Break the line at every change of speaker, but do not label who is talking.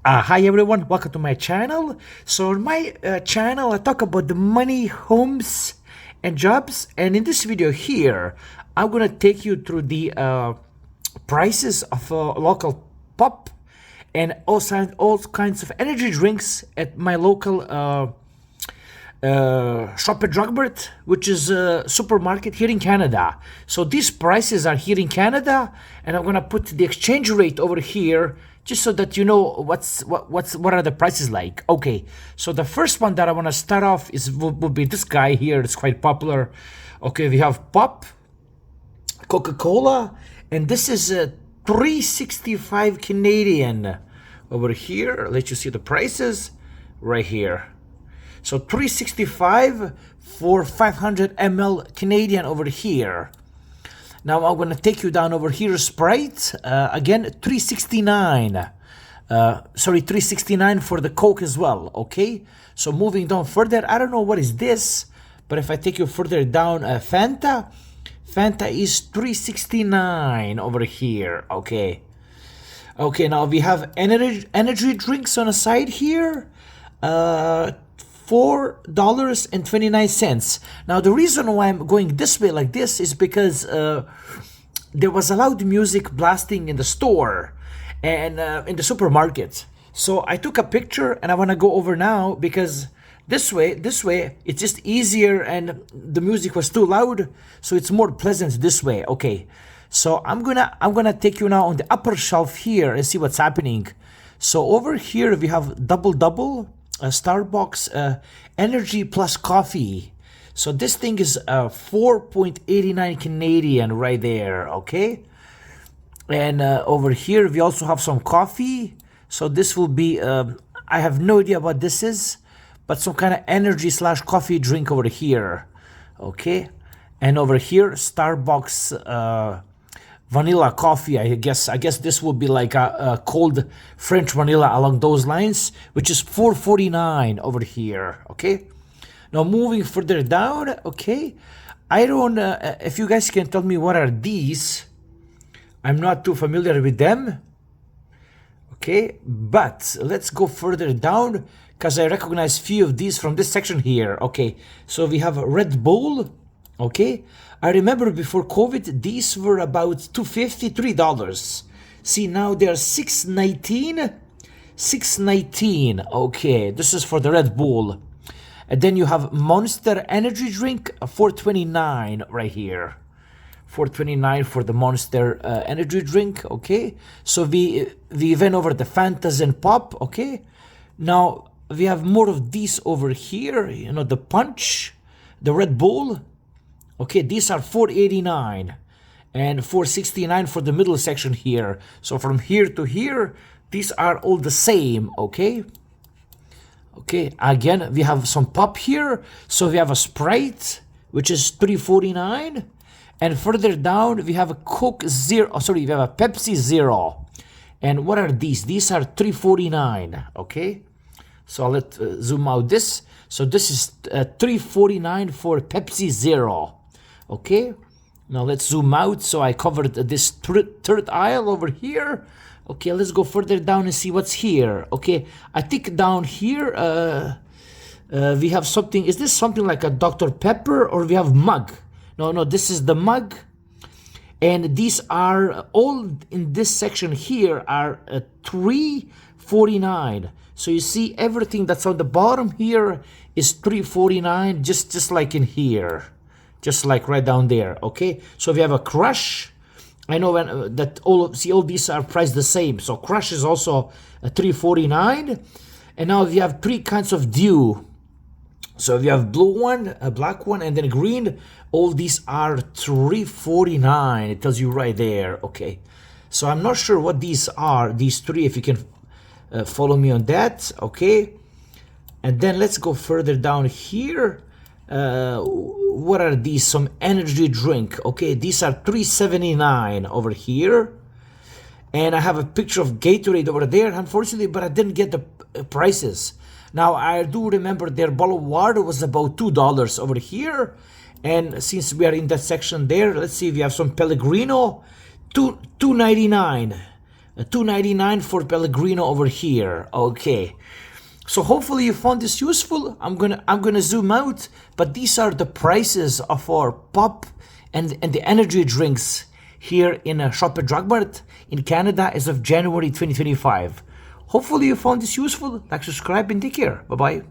Hi everyone, welcome to my channel. So on my channel I talk about the money, homes and jobs, and in this video here I'm gonna take you through the prices of local pop and all kinds of energy drinks at my local shop at Drugmart, which is a supermarket here in Canada. So these prices are here in Canada, and I'm gonna put the exchange rate over here just so that you know what are the prices like. Okay, so the first one that I want to start off will be this guy here. It's quite popular. Okay, we have pop, Coca-Cola, and this is a 365 Canadian over here. Let you see the prices right here. So 365 for 500 ml Canadian over here. Now I'm gonna take you down over here, Sprite. Again, 369. Sorry, 369 for the Coke as well. Okay. So moving down further, I don't know what is this, but if I take you further down, Fanta is 369 over here. Okay. Okay. Now we have energy drinks on the side here. $4.29. Now the reason why I'm going this way like this is because there was a loud music blasting in the store and in the supermarket. So I took a picture and I want to go over now because this way it's just easier, and the music was too loud, so it's more pleasant this way. Okay, so I'm gonna take you now on the upper shelf here and see what's happening. So over here we have double Starbucks energy plus coffee. So this thing is 4.89 Canadian right there. Okay, and over here we also have some coffee. So this will be I have no idea what this is, but some kind of energy slash coffee drink over here. Okay, and over here Starbucks vanilla coffee. I guess this will be like a cold French vanilla along those lines, which is $4.49 over here. Okay, now moving further down. Okay, I don't if you guys can tell me what are these. I'm not too familiar with them. Okay, but let's go further down because I recognize few of these from this section here. Okay, so we have a Red Bull. Okay, I remember before COVID, these were about $2.53. See, now they're $6.19. $6.19. Okay, this is for the Red Bull. And then you have Monster Energy Drink, $4.29 right here. $4.29 for the Monster Energy Drink. Okay, so we went over the Fantas and Pop. Okay, now we have more of these over here. You know, the Punch, the Red Bull. Okay, these are $4.89 and $4.69 for the middle section here. So from here to here, these are all the same. Okay. Okay, again, we have some pop here. So we have a Sprite, which is $3.49. And further down, we have a Coke Zero. Oh, sorry, we have a Pepsi Zero. And what are these? These are $3.49. Okay. So let's zoom out this. So this is $3.49 for Pepsi Zero. Okay, now let's zoom out. So I covered this third aisle over here. Okay, let's go further down and see what's here. Okay, I think down here we have something. Is this something like a Dr. Pepper, or we have mug? No, this is the mug. And these are all in this section here are $3.49. So you see everything that's on the bottom here is $3.49, just like in here. Just like right down there. Okay, so we have a Crush. I know that all these are priced the same. So Crush is also a $3.49, and now we have three kinds of Dew. So we have blue one, a black one, and then green. All these are $3.49. It tells you right there. Okay, so I'm not sure what these are. These three, if you can follow me on that. Okay, and then let's go further down here. What are these? Some energy drink. Okay, these are $3.79 over here, and I have a picture of Gatorade over there, unfortunately, but I didn't get the prices. Now I do remember their bottle of water was about $2 over here, and since we are in that section there, let's see if we have some Pellegrino, $2.99. $2.99 for Pellegrino over here. Okay. So hopefully you found this useful. I'm gonna zoom out, but these are the prices of our pop and the energy drinks here in a shop at Drugmart in Canada as of January 2025. Hopefully you found this useful. Like, subscribe, and take care. Bye bye.